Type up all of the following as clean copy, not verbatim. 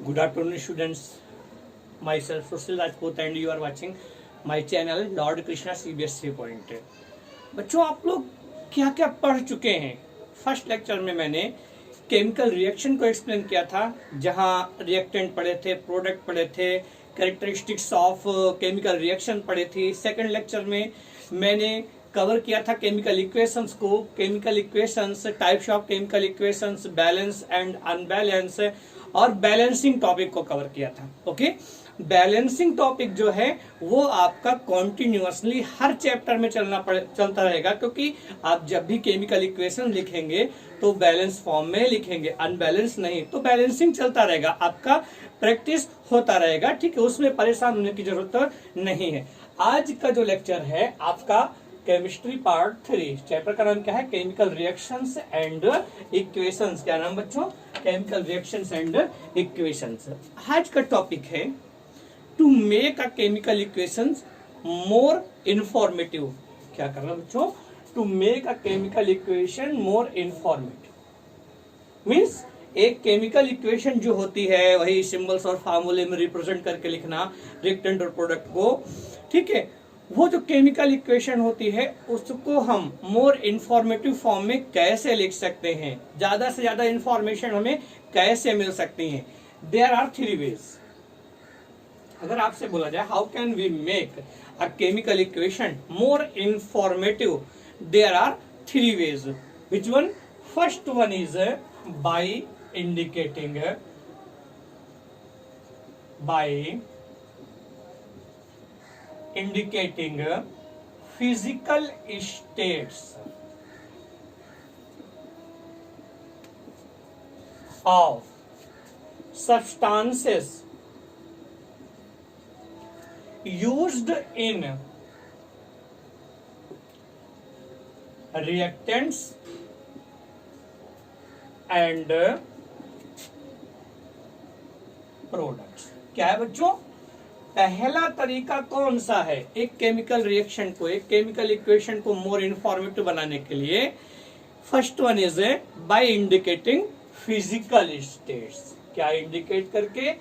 Good afternoon, students. Myself Sushil Rajput and you are watching my channel Lord Krishna CBSE Point. बच्चों, आप लोग क्या क्या पढ़ चुके हैं? फर्स्ट लेक्चर में मैंने केमिकल रिएक्शन को एक्सप्लेन किया था, जहां रिएक्टेंट पढ़े थे, प्रोडक्ट पढ़े थे, कैरेक्टरिस्टिक्स ऑफ केमिकल रिएक्शन पढ़े थी। सेकंड लेक्चर में मैंने कवर किया था केमिकल इक्वेशंस को, chemical equations, types of chemical equations, balance and unbalance, और बैलेंसिंग टॉपिक को कवर किया था। ओके, बैलेंसिंग टॉपिक जो है वो आपका कॉन्टिन्यूअसली हर चैप्टर में चलता रहेगा, क्योंकि आप जब भी केमिकल इक्वेशन लिखेंगे तो बैलेंस फॉर्म में लिखेंगे, अनबैलेंस नहीं। तो बैलेंसिंग चलता रहेगा, आपका प्रैक्टिस होता रहेगा, ठीक है, उसमें परेशान होने की जरूरत नहीं है। आज का जो लेक्चर है आपका केमिस्ट्री पार्ट 3, चैप्टर का नाम क्या है? Chemical reactions and equations. क्या नाम बच्चों? Chemical reactions and equations. आज का टॉपिक है to make a chemical equations more informative. क्या करना बच्चों? To make a chemical equation more informative means एक केमिकल इक्वेशन जो होती है वही सिंबल्स और फार्मूले में रिप्रेजेंट करके लिखना रिएक्टेंट और प्रोडक्ट को, ठीक है। वो जो केमिकल इक्वेशन होती है उसको हम मोर इंफॉर्मेटिव फॉर्म में कैसे लिख सकते हैं, ज्यादा से ज्यादा इंफॉर्मेशन हमें कैसे मिल सकती है? There are 3 ways. अगर आपसे बोला जाए how can we make a chemical equation more informative, there are 3 ways. Which one? First one is by indicating physical states of substances used in reactants and products। क्या है बच्चों? पहला तरीका कौन सा है एक केमिकल रिएक्शन को, एक केमिकल इक्वेशन को मोर इंफॉर्मेटिव बनाने के लिए? First one is by indicating physical states. क्या इंडिकेट करके?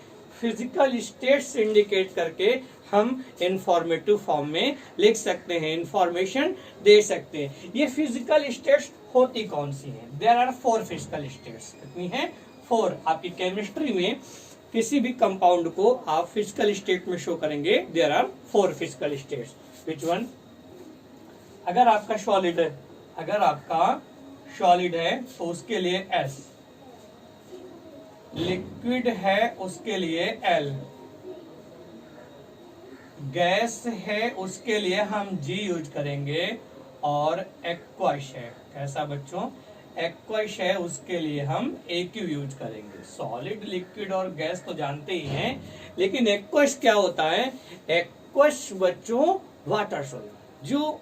फिजिकल स्टेट्स इंडिकेट करके हम इंफॉर्मेटिव फॉर्म में लिख सकते हैं, इंफॉर्मेशन दे सकते हैं। ये फिजिकल स्टेट्स होती कौन सी हैं? There are 4 physical states. कितनी है? 4। आपकी केमिस्ट्री में किसी भी कंपाउंड को आप फिजिकल स्टेट में शो करेंगे, there are 4 physical states. Which one? अगर आपका सॉलिड है तो उसके लिए S, लिक्विड है उसके लिए L, गैस है उसके लिए हम G यूज करेंगे, और एक्वस है, कैसा बच्चों? एक्वस है उसके लिए हम AQ यूज करेंगे। सॉलिड, लिक्विड और गैस तो जानते ही हैं, लेकिन एक्वस क्या होता है? एक्वस बच्चों वाटर सॉल्यूट, जो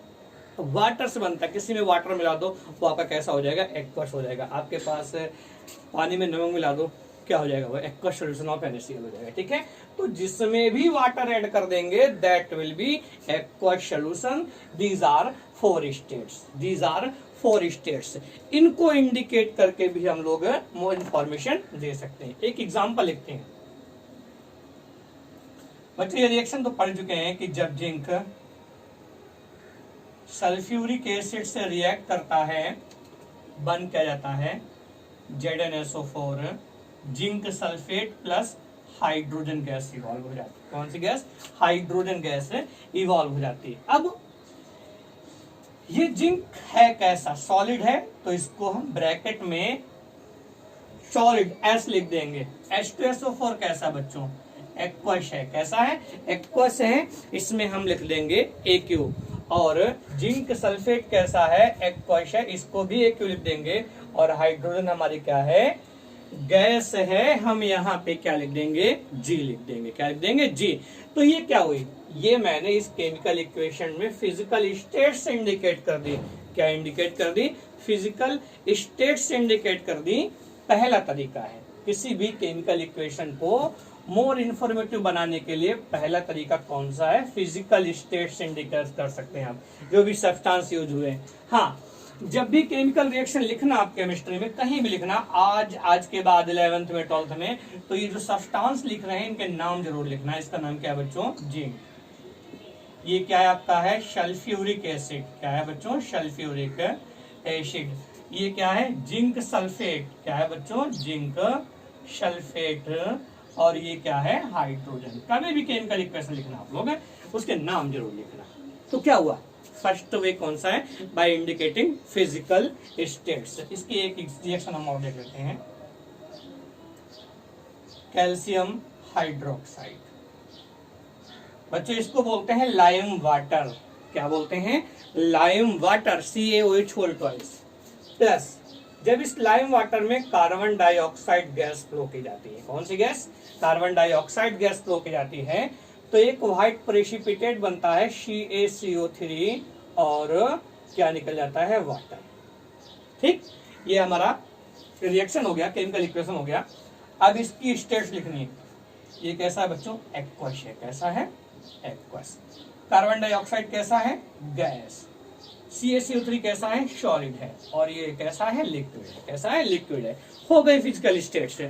वाटर से बनता है। किसी में वाटर मिला दो वो आपका कैसा हो जाएगा? एक्वस हो जाएगा। आपके पास पानी में नमक मिला दो, क्या हो जाएगा? वो एक्वस सॉल्यूशन ऑफ NaCl हो जाएगा, ठीक है। तो जिसमें भी वाटर ऐड कर देंगे that will be aqueous solution. These are 4 states. इनको इंडिकेट करके भी हम लोग मोर इंफॉर्मेशन दे सकते हैं। एक एग्जांपल लिखते हैं बच्चों। ये रिएक्शन तो पढ़ चुके हैं कि जब जिंक सल्फ्यूरिक एसिड से रिएक्ट करता है, बन क्या जाता है? ZnSO4, zinc sulphate plus hydrogen gas evolve हो जाती है। कौन सी गैस? हाइड्रोजन गैस इवॉल्व हो जाती है। अब ये जिंक है कैसा? सॉलिड है, तो इसको हम ब्रैकेट में सॉलिड S लिख देंगे। H2SO4 कैसा बच्चों? एक्वस है। कैसा है? एक्वस है, इसमें हम लिख देंगे AQ। और जिंक सल्फेट कैसा है? एक्वस है, इसको भी AQ लिख देंगे। और हाइड्रोजन हमारी क्या है? गैस है, हम यहाँ पे क्या लिख देंगे? G लिख देंगे। क्या लिख देंगे? G। तो ये क्या हुई? ये मैंने इस केमिकल इक्वेशन में फिजिकल स्टेट्स इंडिकेट कर दी। क्या इंडिकेट कर दी? फिजिकल स्टेट्स इंडिकेट कर दी। पहला तरीका है किसी भी केमिकल इक्वेशन को मोर इंफॉर्मेटिव बनाने के लिए। पहला तरीका कौन सा है? फिजिकल स्टेट्स इंडिकेट कर सकते हैं आप, जो भी सब्सटेंस यूज हुए। हाँ, जब भी केमिकल रिएक्शन लिखना आप केमिस्ट्री में कहीं भी लिखना, आज के बाद 11th में 12th में, तो ये जो सब्सटेंस लिख रहे हैं इनके नाम जरूर लिखना है। इसका नाम क्या है बच्चों? जिंक। ये क्या है आपका? है सल्फ्यूरिक एसिड। क्या है बच्चों? Sulphuric acid. ये क्या है? Zinc sulphate. क्या है बच्चों? Zinc sulphate. और ये क्या है? हाइड्रोजन। कभी भी केमिकल इक्वेशन लिखना आप लोग उसके नाम जरूर लिखना। तो क्या हुआ? फर्स्ट वे कौन सा है? By indicating physical states. इसकी एक रिएक्शन हम और देख लेते हैं। Calcium hydroxide. बच्चों इसको बोलते हैं लाइम वाटर। क्या बोलते हैं? Lime water. CaOH प्लस जब इस लाइम वाटर में कार्बन डाइऑक्साइड गैस फ्लो की जाती है। कौन सी gas? Carbon dioxide gas flow की जाती है, तो एक व्हाइट प्रेसिपिटेट बनता है CaCO3 और क्या निकल जाता है? वाटर। ठीक, ये हमारा रिएक्शन हो गया, केमिकल इक्वेशन हो गया। अब इसकी स्टेट्स लिखनी है। ये कैसा है बच्चों? एक्वस है। कैसा है? एक्वस। कार्बन डाइऑक्साइड कैसा है? गैस। CaCO3 कैसा है? सॉलिड है। और ये कैसा है? लिक्विड है। कैसा है? लिक्विड है। हो गए फिजिकल स्टेट्स।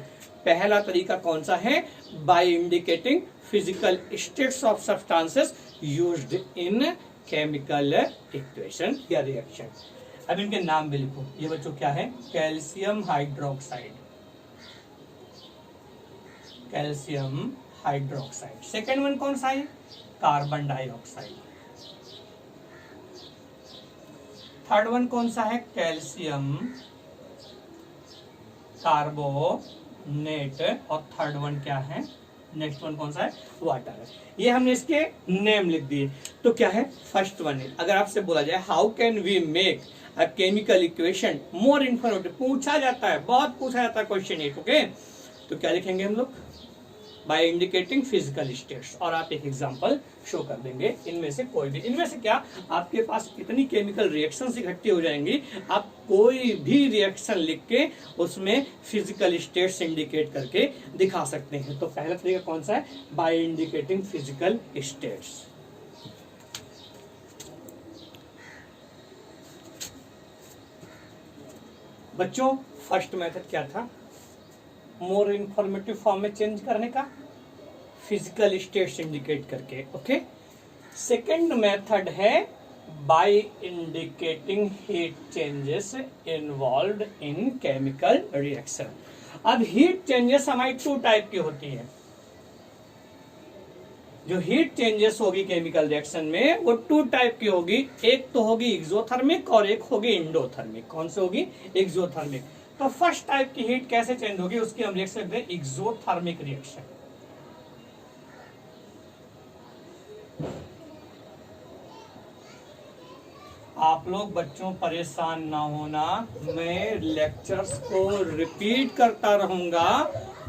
पहला तरीका कौन सा है? By indicating physical states of substances used in chemical equation या रिएक्शन। अब इनके नाम भी लिखो। ये बच्चों क्या है? Calcium hydroxide. Calcium hydroxide. Second one कौन सा है? Carbon dioxide. थर्ड वन कौन सा है? Calcium carbonate. और थर्ड वन क्या है? नेक्स्ट वन कौन सा है? वाटर है। ये हमने इसके नेम लिख दिए। तो क्या है? फर्स्ट वन है। अगर आपसे बोला जाए how can we make a chemical equation more informative, पूछा जाता है, बहुत पूछा जाता है क्वेश्चन एक। ओके, तो क्या लिखेंगे हम लोग? By indicating physical states. और आप एक एग्जांपल शो कर देंगे इनमें से कोई भी। इनमें से क्या, आपके पास कितनी केमिकल रिएक्शंस इकट्ठी हो जाएंगी, आप कोई भी रिएक्शन लिख के उसमें फिजिकल स्टेट्स इंडिकेट करके दिखा सकते हैं। तो पहला तरीका कौन सा है? By indicating physical states. बच्चों फर्स्ट मेथड क्या था? मोर इंफॉर्मेटिव फॉर्म में चेंज करने का, फिजिकल स्टेट्स इंडिकेट करके। ओके, सेकंड मेथड है by indicating heat changes involved in chemical reaction. अब हीट चेंजेस हमारी टू टाइप की होती है। जो हीट चेंजेस होगी केमिकल रिएक्शन में वो टू टाइप की होगी। एक तो होगी एक्सोथर्मिक और एक होगी इंडोथर्मिक। कौन सी होगी? एक्सोथर्मिक। तो फर्स्ट टाइप की हीट कैसे चेंज होगी उसकी हम लिख सकते हैं एक्सोथर्मिक रिएक्शन। आप लोग बच्चों परेशान ना होना, मैं लेक्चर्स को रिपीट करता रहूंगा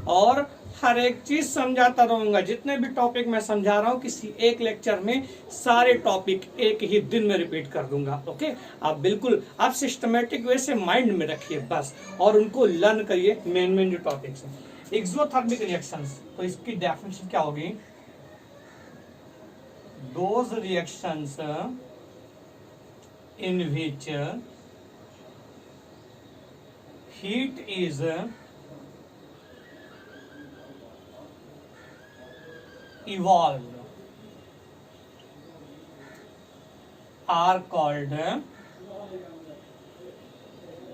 और हर एक चीज समझाता रहूंगा। जितने भी टॉपिक मैं समझा रहा हूं किसी एक लेक्चर में सारे टॉपिक एक ही दिन में रिपीट कर दूंगा। ओके, आप बिल्कुल आप सिस्टमेटिक वे से माइंड में रखिए बस, और उनको लर्न करिए मेन जो टॉपिक्स हैं। एक्सोथर्मिक रिएक्शंस, तो इसकी डेफिनेशन क्या होगी? Those reactions in which heat is evolved are called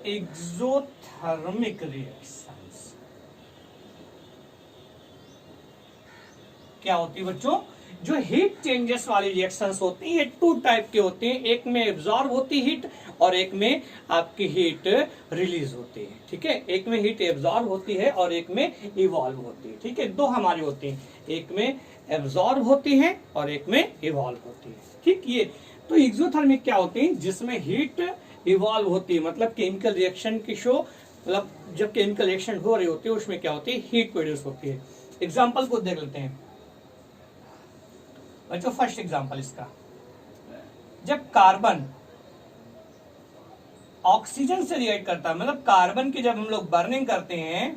exothermic reactions। क्या होती है बच्चों? जो हीट चेंजेस वाली रिएक्शंस होती हैं ये टू टाइप के होते हैं। एक में एब्जॉर्ब होती हीट और एक में आपकी हीट रिलीज होती है। ठीक है, एक में हीट एब्जॉर्ब होती है और एक में इवॉल्व होती है। ठीक है, दो हमारी होती हैं, एक में एब्जॉर्ब होती है और एक में इवॉल्व होती है। ठीक, ये तो एक्सोथर्मिक क्या होती है? जिसमें हीट इवॉल्व होती है, मतलब केमिकल रिएक्शन की शो, मतलब जब केमिकल रिएक्शन हो रही होती है उसमें क्या होती है? हीट प्रोड्यूस होती है। एग्जाम्पल को देख लेते हैं बच्चों। फर्स्ट एग्जांपल इसका, जब कार्बन ऑक्सीजन से रिएक्ट करता है, मतलब कार्बन की जब हम लोग बर्निंग करते हैं,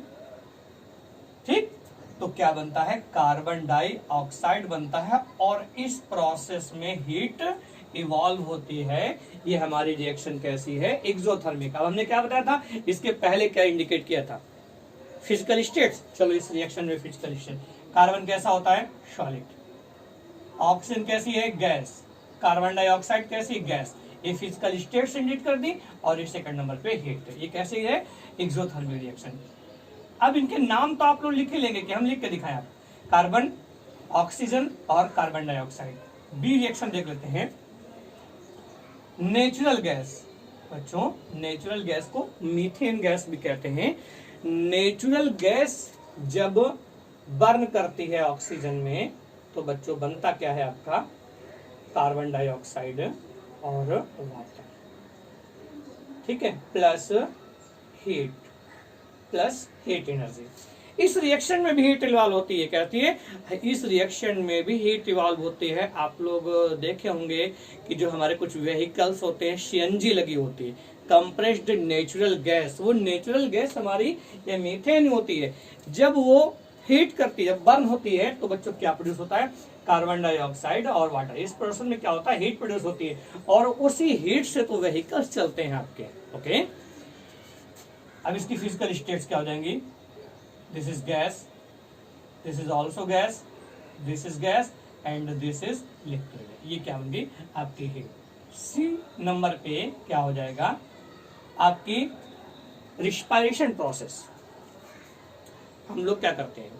ठीक, तो क्या बनता है? कार्बन डाइऑक्साइड बनता है और इस प्रोसेस में हीट इवॉल्व होती है, ये हमारी रिएक्शन कैसी है, एक्सोथर्मिक। अब हमने क्या बताया था, इसके पहले क्या इंडिकेट किया था, फिजिकल स्टेट्स। चलो इस रिएक्शन में फिजिकल स्टेट, कार्बन कैसा होता है, सॉलिड, ऑक्सीजन कैसी है, गैस, कार्बन डाइऑक्साइड कैसी, गैस। ये फिजिकल स्टेट्स इंडिकेट कर दी, और इस सेकंड नंबर पे हीट, ये कैसी है, एक्सोथर्मिक रिएक्शन। अब इनके नाम तो आप लोग लिख ही लेंगे, कि हम लिख के दिखाएं आप, कार्बन, ऑक्सीजन और कार्बन डाइऑक्साइड। बी रिएक्शन देख लेते हैं, नेचुरल गैस। बच्चों नेचुरल गैस को मीथेन गैस भी कहते हैं। नेचुरल गैस जब बर्न करती है ऑक्सीजन में, तो बच्चों बनता क्या है आपका, कार्बन डाइऑक्साइड और वाटर, ठीक है, प्लस हीट एनर्जी। इस रिएक्शन में भी हीट इवॉल्व होती है, कहती है इस रिएक्शन में भी हीट इवॉल्व होती है। आप लोग देखे होंगे कि जो हमारे कुछ व्हीकल्स होते हैं, सीएनजी लगी होती है, कंप्रेस्ड नेचुरल गैस। वो नेचुरल गैस हमारी ये मीथेन होती है। जब वो हीट करती है, बर्न होती है, तो बच्चों क्या प्रोड्यूस होता है, कार्बन डाइऑक्साइड और वाटर। इस प्रोसेस में क्या होता है, हीट प्रोड्यूस होती है, और उसी हीट से तो व्हीकल्स चलते हैं आपके। ओके, अब इसकी फिजिकल स्टेट्स क्या हो जाएंगी, this is gas, this is also gas, this is gas and this is liquid. ये क्या होंगी आपकी हीट। सी नंबर पे क्या हो जाएगा, आपकी रिस्पायरेशन प्रोसेस। हम लोग क्या करते हैं,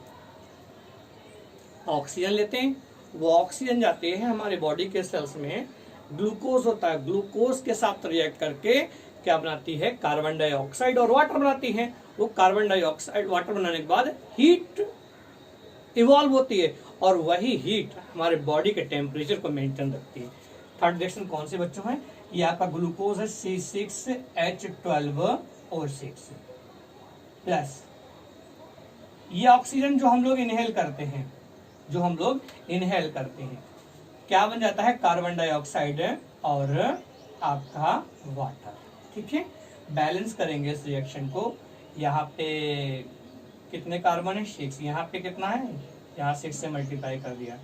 ऑक्सीजन लेते हैं, वो ऑक्सीजन जाती है हमारे बॉडी के सेल्स में, ग्लूकोज होता है, ग्लूकोज के साथ रिएक्ट करके क्या बनाती है, कार्बन डाइऑक्साइड और वाटर बनाती है। वो कार्बन डाइऑक्साइड वाटर बनाने के बाद हीट इवॉल्व होती है, और वही हीट हमारे बॉडी के टेम्परेचर को मेंटेन रखती है। थर्ड रिएक्शन कौन से बच्चों है, ये आपका ग्लूकोज है C6H12O6 प्लस ये ऑक्सीजन जो हम लोग इनहेल करते हैं, क्या बन जाता है, कार्बन डाइऑक्साइड और आपका वाटर। ठीक है, बैलेंस करेंगे इस रिएक्शन को। यहाँ पे कितने कार्बन है, 6, यहाँ पे कितना है, यहाँ 6 से मल्टीप्लाई कर दिया,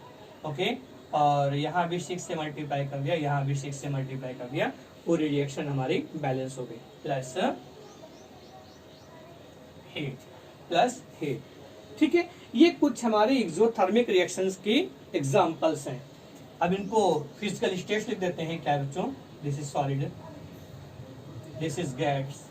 ओके, और यहाँ भी 6 से मल्टीप्लाई कर दिया, यहाँ भी 6 से मल्टीप्लाई कर दिया, पूरी रिएक्शन हमारी बैलेंस हो गई। प्लस हीट, ठीक है। ये कुछ हमारी एक्सोथर्मिक रिएक्शंस की एग्जांपल्स हैं। अब इनको फिजिकल स्टेट्स लिख देते हैं क्या बच्चों, this is solid, this is gas,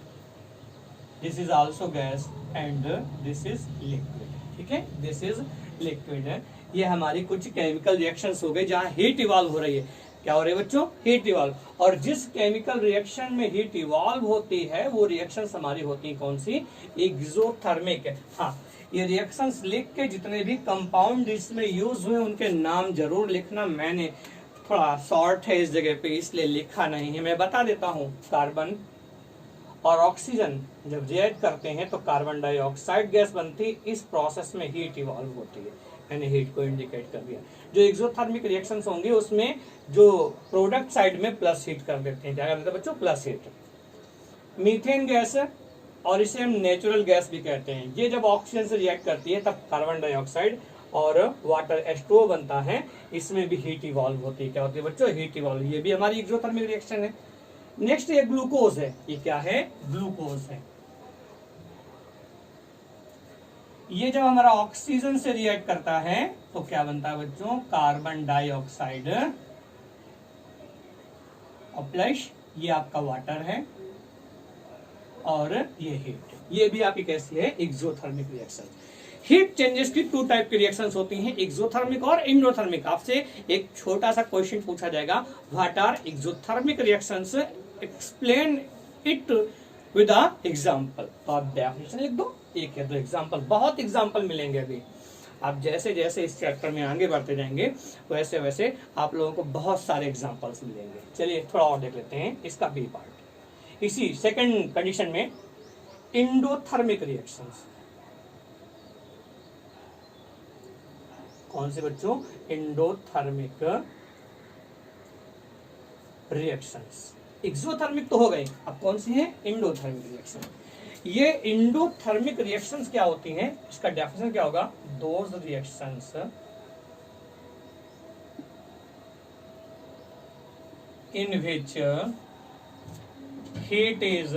this is also gas and this is liquid. ठीक है, दिस इज लिक्विड। ये हमारी कुछ केमिकल रिएक्शंस हो गए जहां हीट इवॉल्व हो रही है। क्या हो रही है बच्चों, हीट इवॉल्व। और जिस केमिकल रिएक्शन में हीट इवॉल्व होती है वो रिएक्शंस हमारी होती है कौन सी, एक्सोथर्मिक। हाँ, ये रिएक्शंस लिख के जितने भी कंपाउंड इसमें यूज हुए उनके नाम जरूर लिखना। मैंने थोड़ा शॉर्ट है इस जगह पे इसलिए लिखा नहीं है, मैं बता देता हूँ। कार्बन और ऑक्सीजन जब रिएक्ट करते हैं तो कार्बन डाइऑक्साइड गैस बनती है, इस प्रोसेस में हीट इवॉल्व होती है, मैंने हीट को इंडिकेट कर दिया। जो एक्सोथर्मिक रिएक्शंस होंगे उसमें जो प्रोडक्ट साइड में प्लस हीट कर देते हैं, क्या करते हैं बच्चों, प्लस हीट। मीथेन गैस और इसे हम नेचुरल गैस भी कहते हैं, ये जब ऑक्सीजन से रिएक्ट करती है तब कार्बन डाइऑक्साइड और वाटर H2O बनता है, इसमें भी हीट इवॉल्व होती है। क्या होती है बच्चों, हीट इवॉल्व। ये भी हमारी एक्सोथर्मिक रिएक्शन है। नेक्स्ट ये ग्लूकोज है, ये क्या है, ग्लूकोज है। ये जब हमारा ऑक्सीजन से रिएक्ट करता है तो क्या बनता है बच्चों, कार्बन डाइऑक्साइड और प्लस ये आपका वाटर है और ये हीट। ये भी आपकी कैसी है, एक्सोथर्मिक रिएक्शन। हीट चेंजेस की 2 टाइप की रिएक्शंस होती हैं, एक्सोथर्मिक और एंडोथर्मिक। आपसे एक छोटा सा क्वेश्चन पूछा जाएगा, what are exothermic reactions, explain it with a example. तो आप डेफिनेशन लिख दो, एक है तो एग्जांपल, बहुत एग्जांपल मिलेंगे अभी। आप जैसे जैसे इस चैप्टर में आगे बढ़ते जाएंगे वैसे वैसे आप लोगों को बहुत सारे एग्जांपल्स मिलेंगे। चलिए थोड़ा और देख लेते हैं इसका बी पार्ट। इसी सेकंड कंडीशन में एंडोथर्मिक रिएक्शंस, कौन से बच्चों, एंडोथर्मिक रिएक्शंस। एक्सोथर्मिक तो हो गई, अब कौन सी है, एंडोथर्मिक रिएक्शन। ये एंडोथर्मिक रिएक्शंस क्या होती हैं, इसका डेफिनेशन क्या होगा, those reactions in which heat is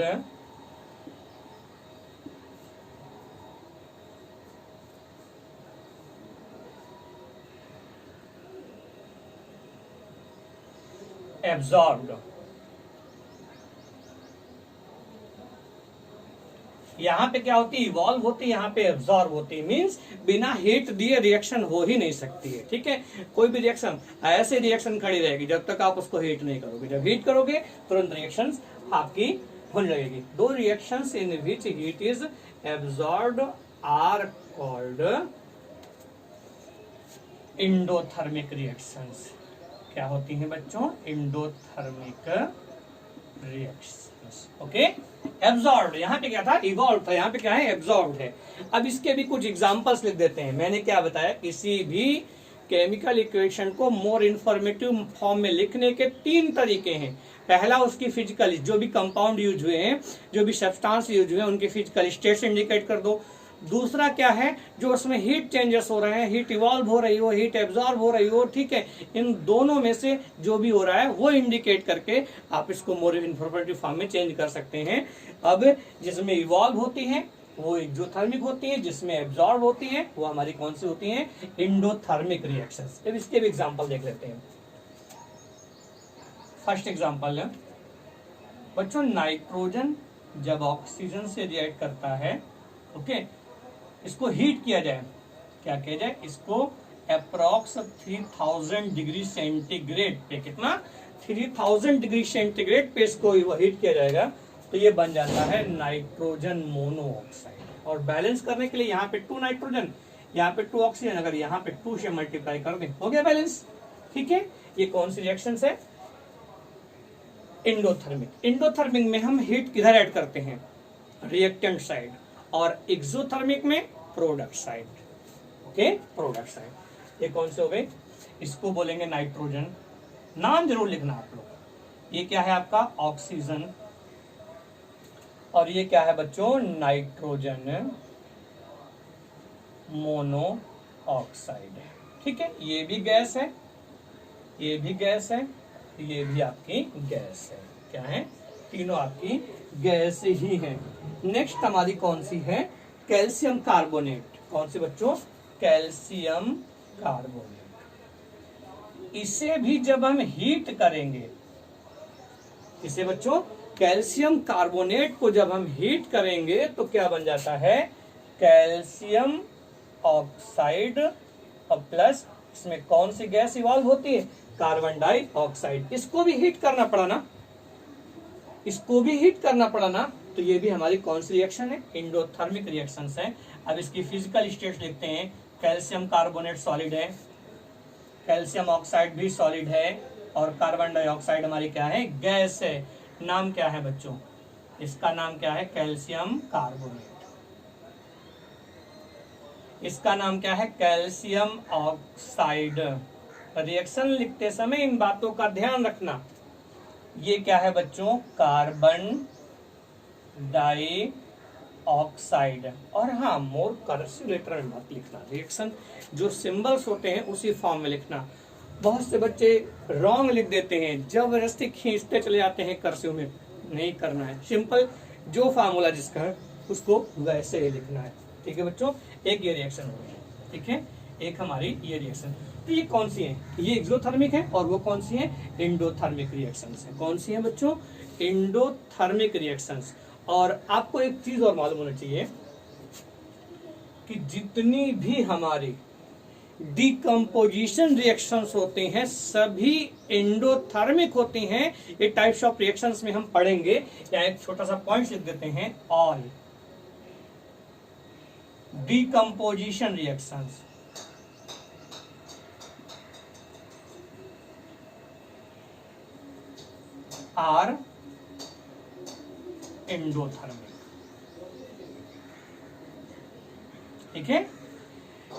absorbed. यहाँ पे क्या होती है, इवॉल्व होती है, यहाँ पे एब्जॉर्ब होती है। मींस बिना हीट दिए रिएक्शन हो ही नहीं सकती है। ठीक है, कोई भी रिएक्शन ऐसे रिएक्शन खड़ी रहेगी जब तक आप उसको हीट नहीं करोगे। जब हीट करोगे तुरंत रिएक्शंस आपकी होने लगेगी। दो reactions in which heat is absorbed are called endothermic reactions. क्या होती हैं बच्चों? Endothermic reactions. ओके, एब्जॉर्ब्ड यहाँ पे क्या था, इवॉल्व था, यहाँ पे क्या है, एब्जॉर्ब्ड है। अब इसके भी कुछ एग्जांपल्स लिख देते हैं। मैंने क्या बताया, किसी भी केमिकल इक्वेशन को मोर इंफॉर्मेटिव फॉर्म में लिखने के 3 तरीके हैं। पहला, उसकी फिजिकल, जो भी कंपाउंड यूज हुए हैं, जो भी सब्सटेंस यूज हुए हैं, उनके फिजिकल स्टेट्स इंडिकेट कर दो। दूसरा क्या है, जो उसमें हीट चेंजेस हो रहे हैं, हीट इवॉल्व हो रही हो, हीट एब्जॉर्ब हो रही हो, ठीक है, इन दोनों में से जो भी हो रहा है वो इंडिकेट करके आप इसको मोर इंफॉर्मेटिव फॉर्म में चेंज कर सकते हैं। अब जिसमें इवॉल्व होती है वो एक्सोथर्मिक होती है, जिसमें एब्जॉर्ब होती है वो हमारी कौन सी होती है, एंडोथर्मिक रिएक्शंस। अब इसके भी एग्जांपल देख लेते हैं। फर्स्ट एग्जांपल है बच्चों, नाइट्रोजन जब ऑक्सीजन से रिएक्ट करता है, ओके, इसको हीट किया जाए, क्या किया जाए, इसको अप्रॉक्स 3000 डिग्री सेंटीग्रेड पे, कितना, 3000 डिग्री सेंटीग्रेड पे इसको हीट किया जाएगा, तो ये बन जाता है नाइट्रोजन मोनोऑक्साइड। और बैलेंस करने के लिए यहाँ पे 2 नाइट्रोजन, यहाँ पे 2 ऑक्सीजन, अगर यहाँ पे 2 से मल्टीप्लाई कर दें, हो गया बैलेंस। ठीक है, ये कौन सी रिएक्शन है, एंडोथर्मिक। एंडोथर्मिक में हम हीट किधर ऐड करते हैं, रिएक्टेंट साइड, और एक्सोथर्मिक में product side. Okay, product side. ये कौन से हो गए, इसको बोलेंगे नाइट्रोजन, नाम जरूर लिखना आप लोग। ये क्या है आपका, ऑक्सीजन, और ये क्या है बच्चों, नाइट्रोजन मोनो ऑक्साइड। ठीक है, ये भी गैस है, ये भी गैस है, ये भी आपकी गैस है। क्या है, तीनों आपकी गैस ही है। नेक्स्ट हमारी कौन सी है, कैल्शियम कार्बोनेट। कौन सी बच्चों, कैल्शियम कार्बोनेट। इसे भी जब हम हीट करेंगे, इसे बच्चों कैल्शियम कार्बोनेट को जब हम हीट करेंगे तो क्या बन जाता है, कैल्शियम ऑक्साइड, और प्लस इसमें कौन सी गैस इवॉल्व होती है, कार्बन डाइऑक्साइड। इसको भी हीट करना पड़ा ना, इसको भी हीट करना पड़ा ना, तो ये भी हमारी कौन सी रिएक्शन है, एंडोथर्मिक रिएक्शंस है। अब इसकी फिजिकल स्टेट्स लिखते हैं। कैल्शियम कार्बोनेट सॉलिड है, कैल्शियम ऑक्साइड भी सॉलिड है, और कार्बन डाइऑक्साइड हमारी क्या है, गैस है। नाम क्या है बच्चों, इसका नाम क्या है, कैल्शियम कार्बोनेट। इसका नाम क्या है, कैल्शियम ऑक्साइड। रिएक्शन लिखते समय इन बातों का ध्यान रखना। ये क्या है बच्चों, कार्बन डाइऑक्साइड। और हाँ, मोर कर्सिव लेटर में मत लिखना, रिएक्शन जो सिंबल्स होते हैं उसी फॉर्म में लिखना। बहुत से बच्चे रॉन्ग लिख देते हैं, जबरदस्ती खींचते चले जाते हैं, कर्सिव में नहीं करना है। सिंपल जो फार्मूला जिसका है उसको वैसे ही लिखना है। ठीक है बच्चों, एक ये रिएक्शन हो गई, ठीक है, एक हमारी ये रिएक्शन। तो ये कौन सी है, ये एक्सोथर्मिक है, और वो कौन सी है, एंडोथर्मिक रिएक्शंस है। कौन सी है बच्चों, एंडोथर्मिक रिएक्शंस। और आपको एक चीज और मालूम होना चाहिए कि जितनी भी हमारी डिकम्पोजिशन रिएक्शंस होते हैं सभी एंडोथर्मिक होती हैं। ये टाइप्स ऑफ रिएक्शंस में हम पढ़ेंगे। यहाँ एक छोटा सा पॉइंट लिख देते हैं, all decomposition reactions are endothermic. ठीक है,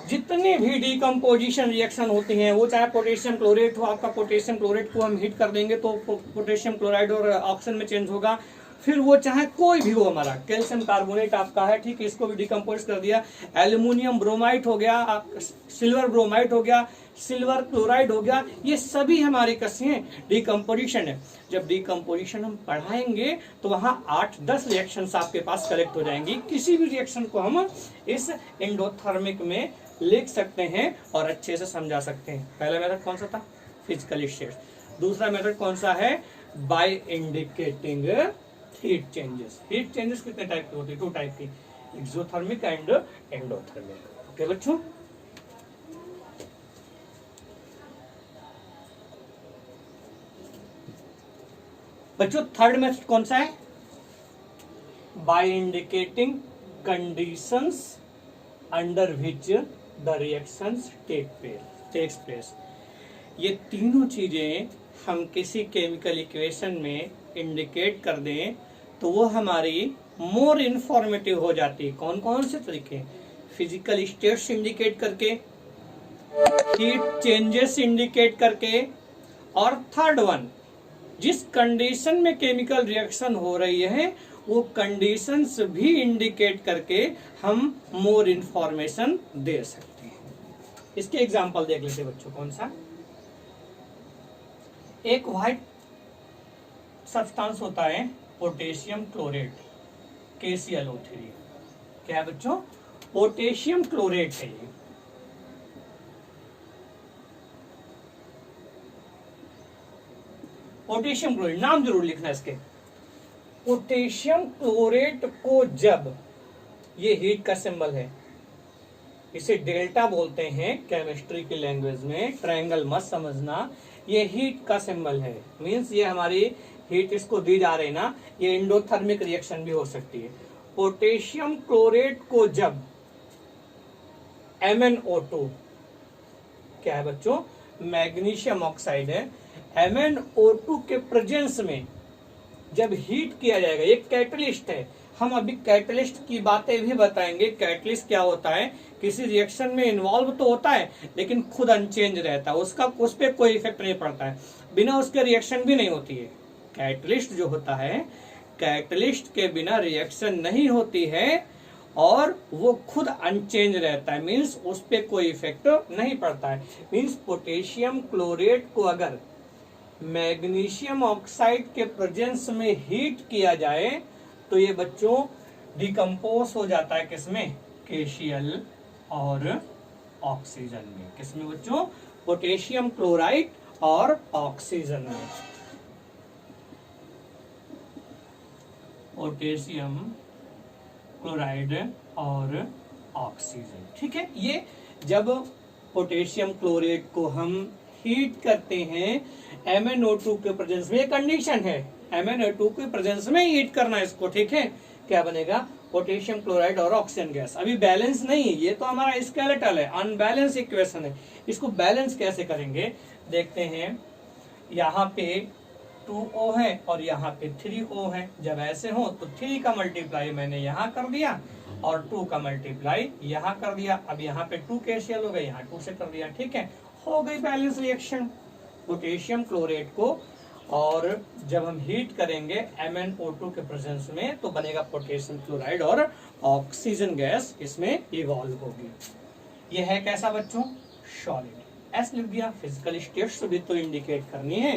जितने भी डिकम्पोजिशन रिएक्शन होती हैं, वो चाहे पोटेशियम क्लोरेट हो, आपका पोटेशियम क्लोरेट को हम हीट कर देंगे तो पोटेशियम क्लोराइड और ऑक्सीजन में चेंज होगा। फिर वो चाहे कोई भी हो, हमारा कैल्शियम कार्बोनेट आपका है, ठीक है, इसको भी डिकम्पोज कर दिया, एल्यूमिनियम ब्रोमाइड हो गया, सिल्वर ब्रोमाइड हो गया, सिल्वर क्लोराइड हो गया, ये सभी हमारे कैसे हैं, डिकम्पोजिशन है। जब डिकम्पोजिशन हम पढ़ाएंगे तो वहां 8-10 रिएक्शंस आपके पास कलेक्ट हो जाएंगी। किसी भी रिएक्शन को हम इस एंडोथर्मिक में लिख सकते हैं और अच्छे से समझा सकते हैं। पहला मेथड कौन सा था, फिजिकल स्टेट्स। दूसरा मेथड कौन सा है, by indicating heat changes. Heat changes कितने टाइप की होती है, 2 टाइप की, एक्सोथर्मिक एंड एंडोथर्मिक। ओके बच्चों, थर्ड मेथड कौन सा है, by indicating conditions under which the reactions takes place. ये तीनों चीजें हम किसी केमिकल इक्वेशन में इंडिकेट कर दें तो वो हमारी मोर इंफॉर्मेटिव हो जाती है। कौन कौन से तरीके, फिजिकल स्टेट्स इंडिकेट करके, हीट चेंजेस इंडिकेट करके, और थर्ड वन, जिस कंडीशन में केमिकल रिएक्शन हो रही है वो कंडीशंस भी इंडिकेट करके हम मोर इंफॉर्मेशन दे सकते हैं। इसके एग्जांपल देख लेते बच्चों, कौन सा, एक व्हाइट सब्सटेंस होता है पोटेशियम क्लोरेट, KClO3। क्या है बच्चों, पोटेशियम क्लोरेट है ये। पोटेशियम क्लोरेट, नाम जरूर लिखना इसके। पोटेशियम क्लोरेट को जब, ये हीट का सिंबल है, इसे डेल्टा बोलते हैं केमिस्ट्री की लैंग्वेज में, ट्रायंगल मत समझना, ये हीट का सिंबल है, मींस ये हमारी हीट इसको दी जा रही ना, ये एंडोथर्मिक रिएक्शन भी हो सकती है। पोटेशियम क्लोरेट को जब MnO2, क्या है बच्चों, मैग्नीशियम ऑक्साइड है, MnO2 के प्रेजेंस में जब हीट किया जाएगा, ये कैटलिस्ट है, हम अभी कैटलिस्ट की बातें भी बताएंगे। कैटलिस्ट क्या होता है, किसी रिएक्शन में इन्वॉल्व तो होता है लेकिन खुद अनचेंज रहता है, उसका उस पर कोई इफेक्ट नहीं पड़ता है, बिना उसके रिएक्शन भी नहीं होती है। कैटलिस्ट जो होता है, कैटलिस्ट के बिना रिएक्शन नहीं होती है और वो खुद अनचेंज रहता है, मीन्स उस पर कोई इफेक्ट नहीं पड़ता है। मीन्स पोटेशियम क्लोरेट को अगर मैग्नीशियम ऑक्साइड के प्रेजेंस में हीट किया जाए तो ये बच्चों डिकम्पोज हो जाता है, किसमें, KCl और ऑक्सीजन में। किसमें बच्चों, पोटेशियम क्लोराइड और ऑक्सीजन में। पोटेशियम क्लोराइड और ऑक्सीजन, ठीक है। ये जब पोटेशियम क्लोरेट को हम हीट करते हैं MnO2 के प्रेजेंस में, ये कंडीशन है, MnO2 के प्रेजेंस में हीट करना है इसको, ठीक है। क्या बनेगा, पोटेशियम क्लोराइड और ऑक्सीजन गैस। अभी बैलेंस नहीं है, ये तो हमारा स्केलेटल है, अनबैलेंस इक्वेशन है। इसको बैलेंस कैसे करेंगे देखते हैं। यहाँ पे 2O है और यहाँ पे 3O है। जब ऐसे हो तो 3 का मल्टीप्लाई मैंने यहाँ कर दिया और 2 का मल्टीप्लाई यहाँ कर दिया। अब यहाँ पे 2 KCl हो गए, यहाँ 2 से कर दिया, ठीक है, हो गई बैलेंस रिएक्शन पोटेशियम क्लोरेट को। और जब हम हीट करेंगे MnO2 के प्रेजेंस में तो बनेगा पोटेशियम क्लोराइड और ऑक्सीजन गैस इसमें इवॉल्व होगी। ये है कैसा बच्चों, सॉलिड। एस लिख दिया, फिजिकल स्टेट्स भी तो इंडिकेट करनी है।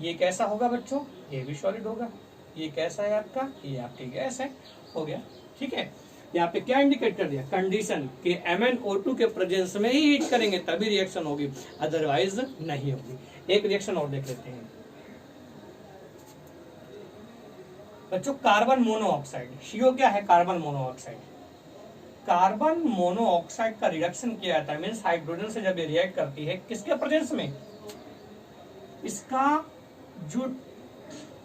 ये कैसा होगा बच्चों, ये भी सॉलिड होगा। ये कैसा है आपका, ये आपकी गैस है, हो गया, ठीक है। यहाँ पे क्या इंडिकेट कर दिया, कंडीशन कि MnO2 के प्रेजेंस में ही हीट करेंगे तभी रिएक्शन होगी, अदरवाइज नहीं होगी। एक रिएक्शन और देख लेते हैं बच्चों, कार्बन मोनोऑक्साइड, CO क्या है, कार्बन मोनोऑक्साइड। कार्बन मोनोऑक्साइड का रिडक्शन किया जाता है, मीन्स हाइड्रोजन से जब ये रिएक्ट करती है, किसके प्रेजेंस में, इसका जो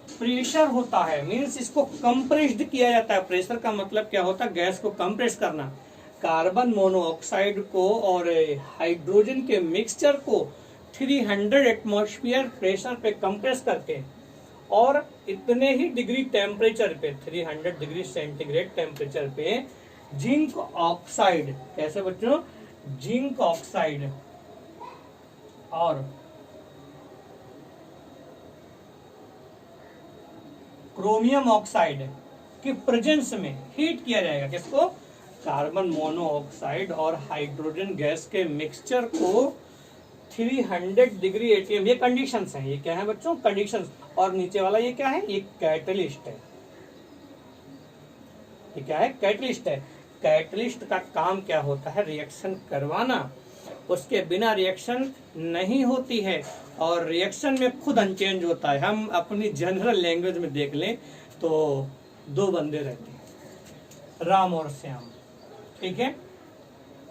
प्रेशर होता है, मीन्स इसको कंप्रेस्ड किया जाता है। प्रेशर का मतलब क्या होता है, गैस को कंप्रेस करना। कार्बन मोनोऑक्साइड को और हाइड्रोजन के मिक्सचर को 300 एटमॉस्फेयर प्रेशर पे कंप्रेस करके और इतने ही डिग्री टेम्परेचर पे, 300 डिग्री सेंटीग्रेड टेम्परेचर पे जिंक ऑक्साइड, कैसे बच्चों, जिंक ऑक्साइड और क्रोमियम ऑक्साइड के प्रेजेंस में हीट किया जाएगा। किसको? कार्बन मोनोऑक्साइड और हाइड्रोजन गैस के मिक्सचर को 300 डिग्री एटीएम। ये कंडीशंस हैं। ये क्या है बच्चों? कंडीशंस। और नीचे वाला ये क्या है? ये कैटलिस्ट है। ये क्या है? कैटलिस्ट है। कैटलिस्ट का काम क्या होता है? रिएक्शन करवाना। उसके बिना रिएक्शन नहीं होती है और रिएक्शन में खुद अनचेंज होता है। हम अपनी जनरल लैंग्वेज में देख लें तो दो बंदे रहते हैं, राम और श्याम, ठीक है?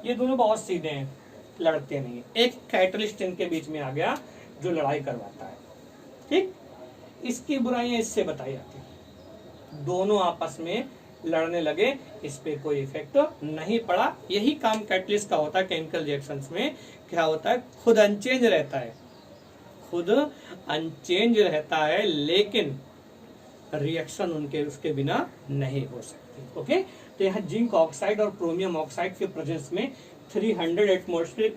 ये दोनों बहुत सीधे हैं, लड़ते नहीं। एक कैटलिस्ट इनके बीच में आ गया जो लड़ाई करवाता है, ठीक? इसकी बुराइयां इससे बताई जाती है। दोनों आपस में लड़ने लगे, इस पे कोई इफेक्ट नहीं पड़ा। यही काम कैटलिस्ट का होता है। केमिकल रिएक्शंस में क्या होता है? खुद अनचेंज रहता है, खुद अनचेंज रहता है, लेकिन रिएक्शन उनके उसके बिना नहीं हो सकती। ओके, तो यहाँ जिंक ऑक्साइड और क्रोमियम ऑक्साइड के प्रेजेंस में 300 एटमॉस्फेरिक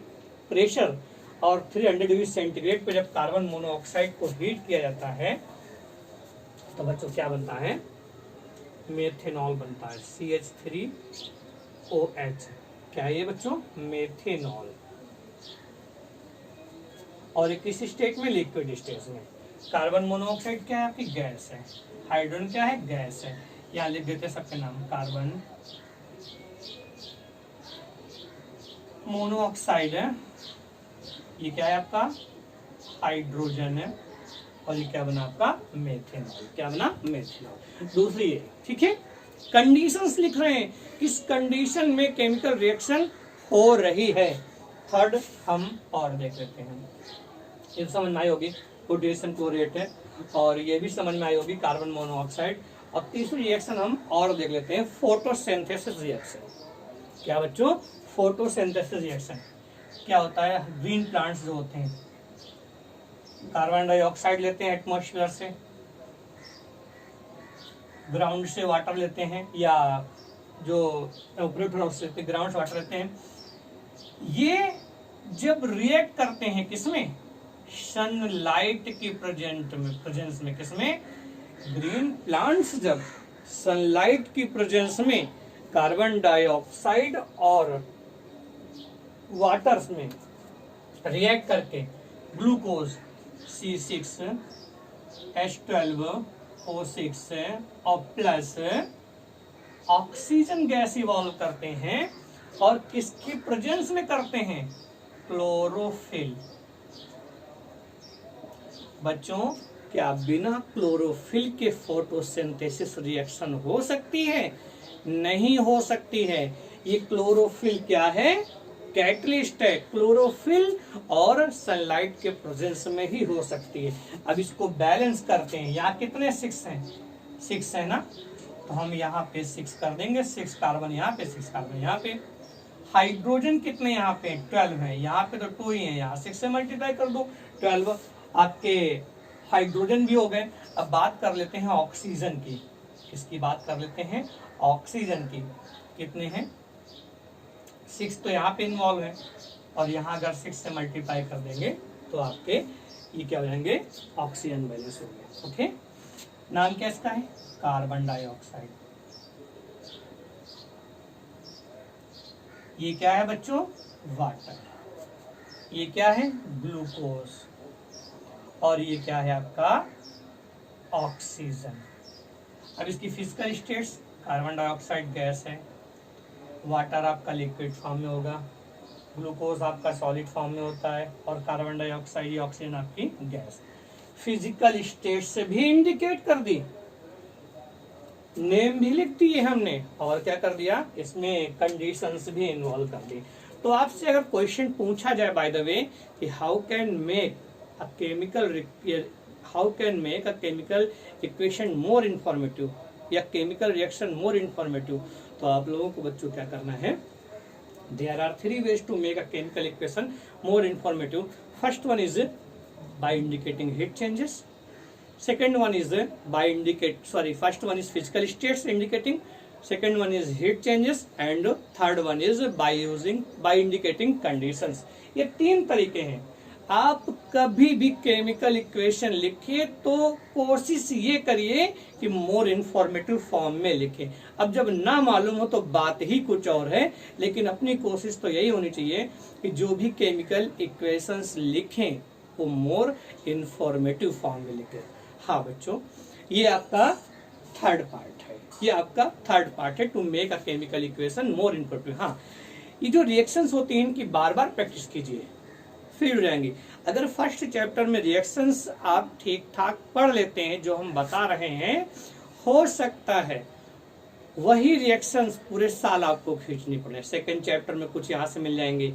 प्रेशर और 300 डिग्री सेंटीग्रेड पे जब कार्बन मोनोऑक्साइड को हीट किया जाता है तो बच्चों क्या बनता है? मेथेनॉल बनता है, CH3OH। क्या है ये बच्चों? मेथेनॉल। और एक किस स्टेट में? लिक्विड स्टेट में। कार्बन मोनोऑक्साइड क्या है? आपकी गैस है। हाइड्रोजन क्या है? गैस है। यहाँ लिख देते सबके नाम। कार्बन मोनोऑक्साइड है, ये क्या है आपका? हाइड्रोजन है। और ये क्या बना आपका? मेथेनॉल। क्या बना? मेथेनॉल। दूसरी है, ठीक है? कंडीशंस लिख रहे हैं, किस कंडीशन में केमिकल रिएक्शन हो रही है। थर्ड हम और देख लेते हैं। ये समझ में आई होगी, पोटेशियम क्लोरेट है। और ये भी समझ में आई होगी, कार्बन मोनोऑक्साइड। और तीसरी रिएक्शन हम और देख लेते हैं, फोटोसिंथेसिस रिएक्शन। क्या बच्चों? फोटोसिंथेसिस रिएक्शन क्या होता है? ग्रीन प्लांट्स जो होते हैं कार्बन डाइऑक्साइड लेते हैं एटमॉस्फेयर से, ग्राउंड से वाटर लेते हैं, या जो ऑपरेटर हाउस से ग्राउंड से वाटर लेते हैं। ये जब रिएक्ट करते हैं किसमें? सनलाइट की प्रेजेंस में। किसमें? ग्रीन प्लांट्स जब सनलाइट की प्रेजेंस में कार्बन डाइऑक्साइड और वाटर्स में रिएक्ट करके ग्लूकोज C6H12O6 और प्लस ऑक्सीजन गैस इवॉल्व करते हैं। और किसकी प्रेजेंस में करते हैं? क्लोरोफिल। बच्चों, क्या बिना क्लोरोफिल के फोटोसिंथेसिस रिएक्शन हो सकती है? नहीं हो सकती है। ये क्लोरोफिल क्या है? कैटलिस्ट है। क्लोरोफिल और सनलाइट के प्रेजेंस में ही हो सकती है। अब इसको बैलेंस करते हैं। यहाँ कितने? 6 हैं, 6 है ना? तो हम यहाँ पे 6 कर देंगे। 6 कार्बन यहाँ पे, 6 कार्बन यहाँ पे। हाइड्रोजन कितने यहाँ पे? 12 है। यहाँ पे तो 2 ही है, यहाँ 6 से मल्टीप्लाई कर दो, 12 आपके हाइड्रोजन भी हो गए। अब बात कर लेते हैं ऑक्सीजन की। किसकी बात कर लेते हैं? ऑक्सीजन की। कितने हैं? 6 तो यहाँ पे इन्वॉल्व है, और यहाँ अगर 6 से मल्टीप्लाई कर देंगे तो आपके ये क्या हो जाएंगे? ऑक्सीजन बैलेंस हो गया। ओके, नाम क्या इसका है? Carbon dioxide. ये क्या है बच्चों? वाटर। ये क्या है? ग्लूकोज। और ये क्या है आपका? ऑक्सीजन। अब इसकी physical states, carbon dioxide gas है, वाटर आपका लिक्विड फॉर्म में होगा, ग्लूकोज आपका सॉलिड फॉर्म में होता है, और कार्बन डाइऑक्साइड ऑक्सीजन आपकी गैस। फिजिकल स्टेट से भी इंडिकेट कर दी, नेम भी लिख दिए हमने, और क्या कर दिया? इसमें कंडीशंस भी इन्वॉल्व कर दी। तो आपसे अगर क्वेश्चन पूछा जाए बाय द वे कि how can make a chemical equation more informative या केमिकल रिएक्शन मोर इंफॉर्मेटिव, तो आप लोगों को बच्चों क्या करना है? There are 3 ways to make a chemical equation more informative. First one is by indicating heat changes, second one is first one is physical states indicating, second one is heat changes, and third one is by indicating conditions। ये 3 तरीके हैं। आप कभी भी chemical equation लिखिए तो कोशिश ये करिए कि मोर इन्फॉर्मेटिव फॉर्म में लिखें। अब जब ना मालूम हो तो बात ही कुछ और है, लेकिन अपनी कोशिश तो यही होनी चाहिए कि जो भी केमिकल इक्वेशंस लिखें वो मोर इन्फॉर्मेटिव फॉर्म में लिखें। हाँ बच्चों, ये आपका थर्ड पार्ट है, ये आपका थर्ड पार्ट है, to make a chemical equation more informative. हाँ, ये जो रिएक्शंस होती हैं इनकी बार बार प्रैक्टिस कीजिए, फिर हो जाएंगी। अगर फर्स्ट चैप्टर में रिएक्शंस आप ठीक ठाक पढ़ लेते हैं जो हम बता रहे हैं, हो सकता है वही रिएक्शंस पूरे साल आपको खींचनी पड़े। सेकंड चैप्टर में कुछ यहाँ से मिल जाएंगे,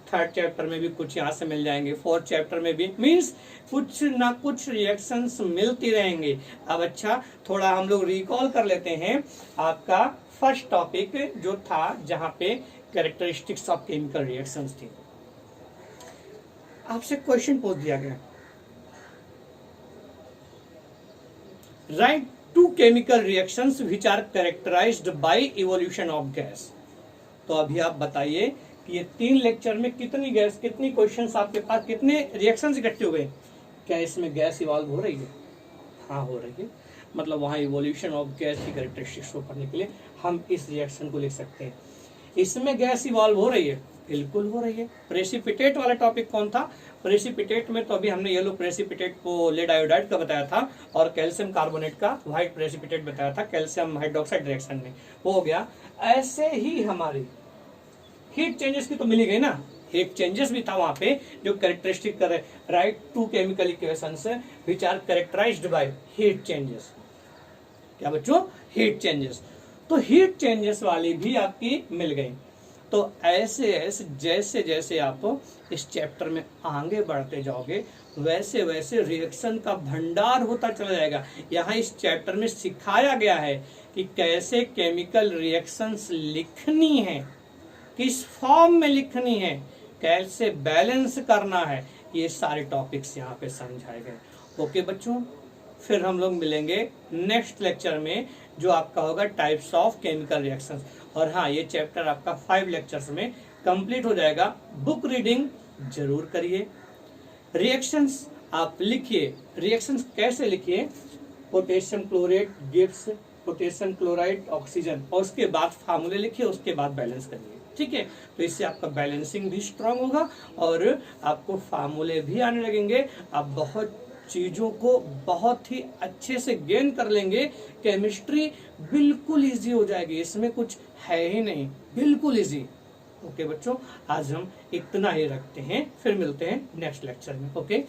थर्ड चैप्टर में भी कुछ यहाँ से मिल जाएंगे, फोर्थ चैप्टर में भी, मीन्स कुछ ना कुछ रिएक्शंस मिलती रहेंगे। अब अच्छा, थोड़ा हम लोग रिकॉल कर लेते हैं आपका फर्स्ट टॉपिक जो था जहाँ पे कैरेक्टरिस्टिक्स ऑफ केमिकल रिएक्शंस थी। आपसे क्वेश्चन पूछ दिया गया, write to chemical reactions which are characterized by evolution of gas. तो अभी आप बताइए कि ये 3 लेक्चर में कितनी गैस, कितनी क्वेश्चंस आपके पास, कितने रिएक्शंस इकट्ठे हुए? क्या इसमें गैस इवॉल्व हो रही है? हाँ हो रही है। मतलब वहां इवोल्यूशन ऑफ गैस की कैरेक्टरिस्टिक्स को पढ़ने के लिए हम इस रिएक्शन को लिख सकते हैं। इसमें गैस इवॉल्व हो रही है, बिल्कुल हो रही है। प्रेसिपिटेट वाला टॉपिक कौन था? प्रेसिपिटेट में तो अभी हमने येलो प्रेसिपिटेट को लेड आयोडाइड का बताया था और कैल्शियम कार्बोनेट का व्हाइट प्रेसिपिटेट बताया था कैल्शियम हाइड्रोक्साइड रिएक्शन में, वो हो गया। ऐसे ही हमारी हीट चेंजेस की तो मिली गई ना, हीट चेंजेस भी था वहां पे जो कैरेक्टरिस्टिक करे, write to chemical equations which are characterized by heat changes. क्या बच्चों? Heat changes. तो हीट चेंजेस वाली भी आपकी मिल गई। तो ऐसे ऐसे जैसे जैसे आप इस चैप्टर में आगे बढ़ते जाओगे वैसे वैसे रिएक्शन का भंडार होता चला जाएगा। यहाँ इस चैप्टर में सिखाया गया है कि कैसे केमिकल रिएक्शंस लिखनी है, किस फॉर्म में लिखनी है, कैसे बैलेंस करना है, ये सारे टॉपिक्स यहाँ पे समझाए गए। ओके बच्चों, फिर हम लोग मिलेंगे नेक्स्ट लेक्चर में जो आपका होगा टाइप्स ऑफ केमिकल रिएक्शंस। और हाँ, ये चैप्टर आपका 5 लेक्चर्स में कंप्लीट हो जाएगा। बुक रीडिंग जरूर करिए, रिएक्शंस आप लिखिए। रिएक्शंस कैसे लिखिए? Potassium chlorate gives potassium chloride oxygen, और उसके बाद फार्मूले लिखिए, उसके बाद बैलेंस करिए। ठीक है, तो इससे आपका बैलेंसिंग भी स्ट्रांग होगा और आपको फार्मूले भी आने लगेंगे। आप बहुत चीजों को बहुत ही अच्छे से गेन कर लेंगे। केमिस्ट्री बिल्कुल इजी हो जाएगी, इसमें कुछ है ही नहीं, बिल्कुल इजी। ओके बच्चों, आज हम इतना ही रखते हैं, फिर मिलते हैं नेक्स्ट लेक्चर में। ओके।